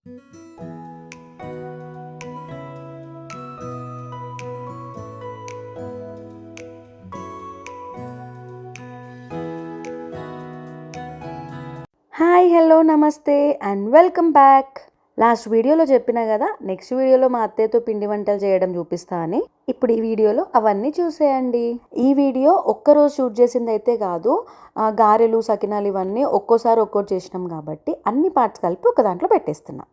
Hi, hello, నమస్తే and welcome back. Last వీడియోలో చెప్పినా కదా, నెక్స్ట్ వీడియోలో మా అత్తయ్యతో పిండి వంటలు చేయడం చూపిస్తా అని. ఇప్పుడు ఈ వీడియోలో అవన్నీ చూసేయండి. ఈ వీడియో ఒక్కరోజు షూట్ చేసింది అయితే కాదు, గారెలు, సకినాలు ఇవన్నీ ఒక్కోసారి ఒక్కోటి చేసినాం కాబట్టి అన్ని పార్ట్స్ కలిపి ఒక దాంట్లో పెట్టేస్తున్నా.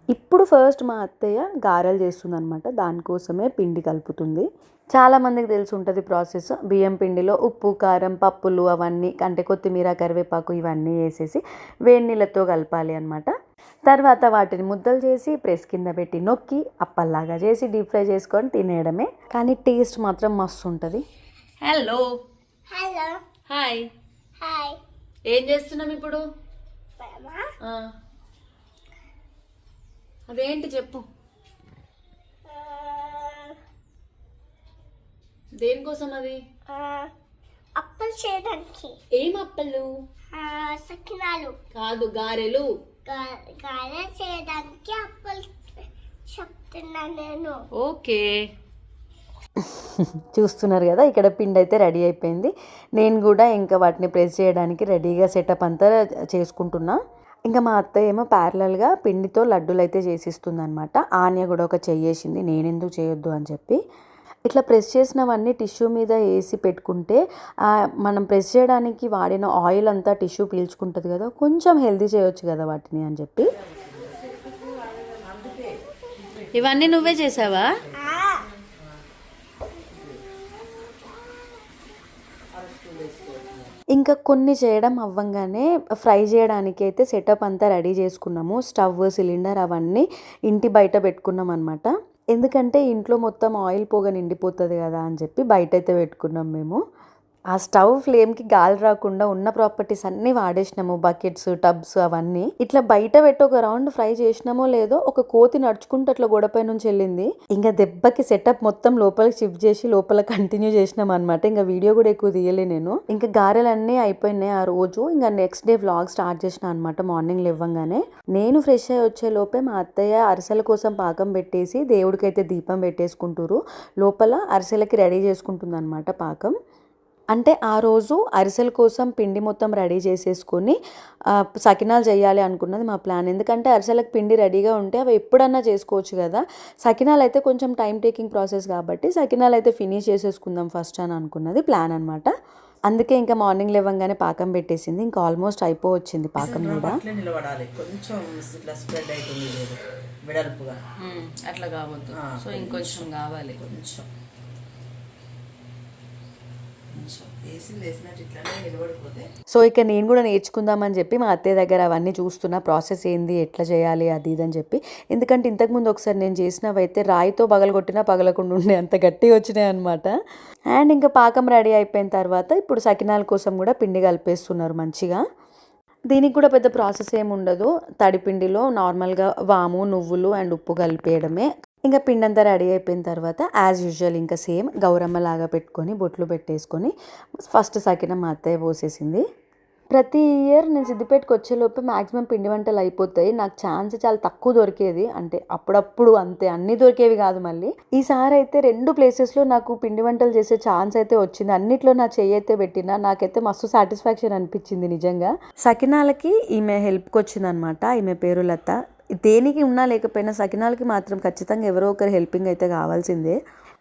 ఇప్పుడు ఫస్ట్ మా అత్తయ్య గారెలు చేస్తుంది అనమాట. దానికోసమే పిండి కలుపుతుంది. చాలామందికి తెలిసి ఉంటుంది ప్రాసెస్. బియ్యం పిండిలో ఉప్పు, కారం, పప్పులు అవన్నీ అంటే కొత్తిమీర, కరివేపాకు ఇవన్నీ వేసేసి వేడి నీళ్ళతో కలపాలి అనమాట. తర్వాత వాటిని ముద్దలు చేసి ప్రెస్ కింద పెట్టి నొక్కి అప్పల్లాగా చేసి డీప్ ఫ్రై చేసుకొని తినేయడమే. కానీ టేస్ట్ మాత్రం మస్తు ఉంటుంది. Hello, hello, hi. హాయ్. ఏం చేస్తున్నాం ఇప్పుడు? అదేంటి చెప్పు. దేనికోసం అది? అప్పలు చేయడానికి. ఏం అప్పలు? సకినాలు కాదు, గారెలు. గారెలు చేయడానికి అప్పలు చెప్తున్నా నేను. ఓకే. చూస్తున్నారు కదా, ఇక్కడ పిండి అయితే రెడీ అయిపోయింది. నేను కూడా ఇంకా వాటిని ప్రెస్ చేయడానికి రెడీగా సెటప్ అంతా చేసుకుంటున్నా. ఇంకా మా అత్తయ్య ఏమో ప్యారలల్గా పిండితో లడ్డూలు అయితే చేసిస్తుంది అనమాట. ఆన్య కూడా ఒక చెయ్యేసింది, నేనెందుకు చేయొద్దు అని చెప్పి. ఇట్లా ప్రెస్ చేసినవన్నీ టిష్యూ మీద వేసి పెట్టుకుంటే మనం ప్రెస్ చేయడానికి వాడిన ఆయిల్ అంతా టిష్యూ పీల్చుకుంటుంది కదా, కొంచెం హెల్దీ చేయొచ్చు కదా వాటిని అని చెప్పి. ఇవన్నీ నువ్వే చేసావా? ఇంకా కొన్ని చేయడం అవ్వంగానే ఫ్రై చేయడానికి అయితే సెటప్ అంతా రెడీ చేసుకున్నాము. స్టవ్, సిలిండర్ అవన్నీ ఇంటి బయట పెట్టుకున్నాం అనమాట. ఎందుకంటే ఇంట్లో మొత్తం ఆయిల్ పోగా నిండిపోతుంది కదా అని చెప్పి బయట అయితే పెట్టుకున్నాం మేము. ఆ స్టవ్ ఫ్లేమ్కి గాలి రాకుండా ఉన్న ప్రాపర్టీస్ అన్నీ వాడేసినాము, బకెట్స్, టబ్స్ అవన్నీ. ఇట్లా బయట పెట్టి ఒక రౌండ్ ఫ్రై చేసినామో లేదో ఒక కోతి నడుచుకుంటూ అట్లా గోడపై నుంచి వెళ్ళింది. ఇంకా దెబ్బకి సెటప్ మొత్తం లోపలికి షిఫ్ట్ చేసి లోపల కంటిన్యూ చేసినాం అనమాట. ఇంకా వీడియో కూడా ఎక్కువ తీయలే నేను. ఇంకా గారెలన్నీ అయిపోయినాయి ఆ రోజు. ఇంకా నెక్స్ట్ డే వ్లాగ్ స్టార్ట్ చేసిన అనమాట. మార్నింగ్ లేవగానే నేను ఫ్రెష్ అయ్యి వచ్చే లోపే మా అత్తయ్య అరిసెల కోసం పాకం పెట్టేసి దేవుడికైతే దీపం పెట్టేసుకుంటారు. లోపల అరిసెలకి రెడీ చేసుకుంటుంది అనమాట పాకం. అంటే ఆ రోజు అరిసెల కోసం పిండి మొత్తం రెడీ చేసేసుకొని సకినాలు చేయాలి అనుకున్నది మా ప్లాన్. ఎందుకంటే అరిసెలకు పిండి రెడీగా ఉంటే అవి ఎప్పుడన్నా చేసుకోవచ్చు కదా. సకినాలు అయితే కొంచెం టైం టేకింగ్ ప్రాసెస్ కాబట్టి సకినాలు అయితే ఫినిష్ చేసేసుకుందాం ఫస్ట్ అని అనుకున్నది ప్లాన్ అనమాట. అందుకే ఇంకా మార్నింగ్ లేవగానే పాకం పెట్టేసింది. ఇంకా ఆల్మోస్ట్ అయిపోవచ్చింది పాకం కూడా. అట్లా కావద్దు, సో ఇంకొంచెం కావాలి. కొంచెం సో ఇక నేను కూడా నేర్చుకుందామని చెప్పి మా అత్తయ్య దగ్గర అవన్నీ చూస్తున్నా, ప్రాసెస్ ఏంది, ఎట్లా చేయాలి అది ఇది అని చెప్పి. ఎందుకంటే ఇంతకుముందు ఒకసారి నేను చేసినవైతే రాయితో పగలగొట్టినా పగలకుండా ఉండే అంత గట్టిగా వచ్చినాయి అనమాట. అండ్ ఇంకా పాకం రెడీ అయిపోయిన తర్వాత ఇప్పుడు సకినాల కోసం కూడా పిండి కలిపేస్తున్నారు మంచిగా. దీనికి కూడా పెద్ద ప్రాసెస్ ఏమి ఉండదు. తడిపిండిలో నార్మల్గా వాము, నువ్వులు అండ్ ఉప్పు కలిపేయడమే. ఇంకా పిండి అంతా రెడీ అయిపోయిన తర్వాత యాజ్ యూజువల్ ఇంకా సేమ్ గౌరమ్మలాగా పెట్టుకొని బొట్లు పెట్టేసుకొని ఫస్ట్ సకిన మా అత్తయ్య పోసేసింది. ప్రతి ఇయర్ నేను సిద్దిపేటకి వచ్చేలోపు మ్యాక్సిమం పిండి వంటలు అయిపోతాయి. నాకు ఛాన్స్ చాలా తక్కువ దొరికేది, అంటే అప్పుడప్పుడు అంతే, అన్నీ దొరికేవి కాదు. మళ్ళీ ఈసారి అయితే 2 ప్లేసెస్లో నాకు పిండి వంటలు చేసే ఛాన్స్ అయితే వచ్చింది. అన్నిట్లో నా చెయ్యి అయితే పెట్టినా. నాకైతే మస్తు సాటిస్ఫాక్షన్ అనిపించింది నిజంగా. సకినాలకి ఈమె హెల్ప్కి వచ్చింది అనమాట. ఈమె పేరు లత. దేనికి ఉన్నా లేకపోయినా సకినాలకి మాత్రం ఖచ్చితంగా ఎవరో ఒకరు హెల్పింగ్ అయితే కావాల్సిందే.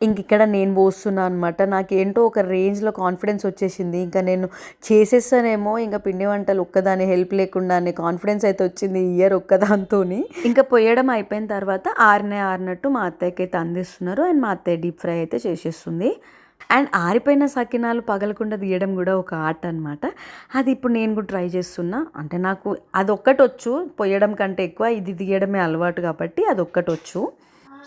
ఇంక ఇక్కడ నేను పోస్తున్నా అనమాట. నాకేంటో ఒక రేంజ్లో కాన్ఫిడెన్స్ వచ్చేసింది. ఇంకా నేను చేసేస్తానేమో ఇంకా పిండి వంటలు ఒక్కదాని హెల్ప్ లేకుండానే కాన్ఫిడెన్స్ అయితే వచ్చింది ఈ ఇయర్ ఒక్కదాంతో. ఇంకా పొయ్యడం అయిపోయిన తర్వాత ఆరినట్టు మా అత్తయ్యకి అయితే అందిస్తున్నారు. అండ్ మా అత్తయ్య డీప్ ఫ్రై అయితే చేసేస్తుంది. అండ్ ఆరిపోయిన సకినాలు పగలకుండా తీయడం కూడా ఒక ఆర్ట్ అనమాట. అది ఇప్పుడు నేను కూడా ట్రై చేస్తున్నా. అంటే నాకు అదొక్కటి వచ్చు, పొయ్యడం కంటే ఎక్కువ ఇది తీయడమే అలవాటు కాబట్టి అదొక్కటి వచ్చు.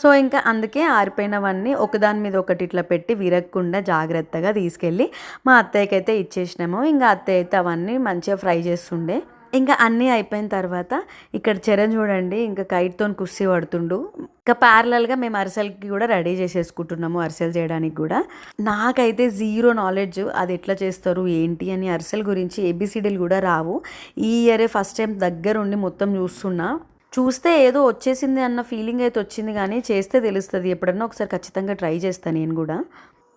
సో ఇంకా అందుకే ఆరిపోయినవన్నీ ఒకదాని మీద ఒకటి ఇట్లా పెట్టి విరగకుండా జాగ్రత్తగా తీసుకెళ్ళి మా అత్తయ్యకి అయితే ఇచ్చేసినాము. ఇంకా అత్తయ్య అయితే అవన్నీ మంచిగా ఫ్రై చేస్తుండే. ఇంకా అన్నీ అయిపోయిన తర్వాత ఇక్కడ చరణ్ చూడండి, ఇంకా కైట్తో కుస్తీ పడుతుండు. ఇంకా ప్యారలల్గా మేము అరిసెలకి కూడా రెడీ చేసేసుకుంటున్నాము, అరిసెలు చేయడానికి కూడా. నాకైతే జీరో నాలెడ్జ్ అది ఎట్లా చేస్తారు ఏంటి అని. అరిసెల గురించి ABCDలు కూడా రావు. ఈ ఇయరే ఫస్ట్ టైం దగ్గరుండి మొత్తం చూస్తున్నా. చూస్తే ఏదో వచ్చేసింది అన్న ఫీలింగ్ అయితే వచ్చింది, కానీ చేస్తే తెలుస్తుంది. ఎప్పుడన్నా ఒకసారి ఖచ్చితంగా ట్రై చేస్తాను నేను కూడా.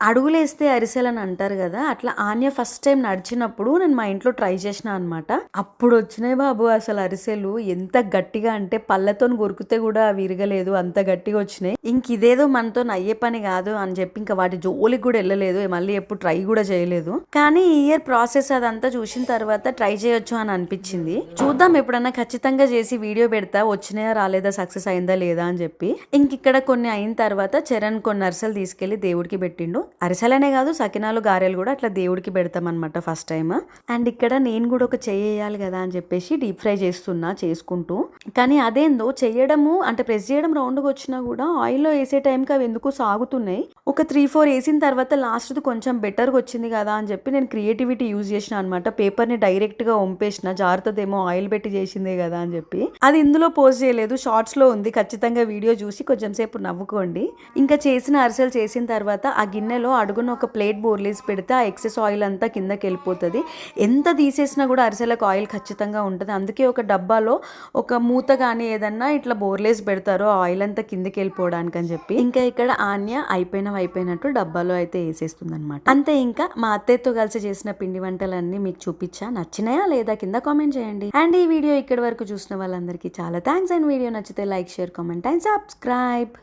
అడుగులేస్తే అరిసెలని అంటారు కదా, అట్లా ఆన్య ఫస్ట్ టైం నడిచినప్పుడు నేను మా ఇంట్లో ట్రై చేసిన అనమాట. అప్పుడు వచ్చినాయి బాబు అసలు అరిసెలు ఎంత గట్టిగా అంటే పళ్ళతో కొరికితే కూడా అవి విరగలేదు, అంత గట్టిగా వచ్చినాయి. ఇంక ఇదేదో మనతో అయ్యే పని కాదు అని చెప్పి ఇంకా వాటి జోలికి కూడా వెళ్ళలేదు, మళ్ళీ ఎప్పుడు ట్రై కూడా చేయలేదు. కానీ ఈ ఇయర్ ప్రాసెస్ అదంతా చూసిన తర్వాత ట్రై చేయొచ్చు అని అనిపించింది. చూద్దాం ఎప్పుడన్నా ఖచ్చితంగా చేసి వీడియో పెడతా, వచ్చినాయా రాలేదా, సక్సెస్ అయిందా లేదా అని చెప్పి. ఇంక ఇక్కడ కొన్ని అయిన తర్వాత చరణ్ కొన్ని అరిసెలు తీసుకెళ్లి దేవుడికి పెట్టిండు. అరిసెలనే కాదు, సకినాలు గారెలు కూడా అట్లా దేవుడికి పెడతాం అనమాట ఫస్ట్ టైం. అండ్ ఇక్కడ నేను కూడా ఒక చేయాలి కదా అని చెప్పేసి డీప్ ఫ్రై చేసుకుంటూ, కానీ అదేందో చేయడము అంటే ప్రెస్ చేయడం రౌండ్గా వచ్చినా కూడా ఆయిల్లో వేసే టైంకి అవి ఎందుకు సాగుతున్నాయి. ఒక 3-4 వేసిన తర్వాత లాస్ట్ది కొంచెం బెటర్గా వచ్చింది కదా అని చెప్పి నేను క్రియేటివిటీ యూజ్ చేసిన అనమాట. పేపర్ని డైరెక్ట్గా వంపేసిన, జాగ్రత్తదేమో ఆయిల్ పెట్టి చేసిందే కదా అని చెప్పి. అది ఇందులో పోస్ట్ చేయలేదు, షార్ట్స్లో ఉంది, ఖచ్చితంగా వీడియో చూసి కొంచెం సేపు నవ్వుకోండి. ఇంకా చేసిన అరిసెలు చేసిన తర్వాత ఆ గిన్నెలో అడుగున ఒక ప్లేట్ బోర్లేసి పెడితే ఆ ఎక్సెస్ ఆయిల్ అంతా కిందకి వెళ్ళిపోతుంది. ఎంత తీసేసినా కూడా అరిసెలకు ఆయిల్ ఖచ్చితంగా ఉంటుంది. అందుకే ఒక డబ్బాలో ఒక మూత కానీ ఏదన్నా ఇట్లా బోర్లేసి పెడతారు ఆయిల్ అంతా కిందకి వెళ్ళిపోవడానికి అని చెప్పి. ఇంకా ఇక్కడ ఆన్య అయిపోయినట్టు డబ్బాలో అయితే వేసేస్తుంది అనమాట. అంతే. ఇంకా మా అత్తయ్యతో కలిసి చేసిన పిండి వంటలన్నీ మీకు చూపించా, నచ్చినాయా లేదా కింద కామెంట్ చేయండి. అండ్ ఈ వీడియో ఇక్కడి వరకు చూసిన వాళ్ళందరికీ చాలా థ్యాంక్స్. అండ్ వీడియో నచ్చితే like, share, comment and subscribe.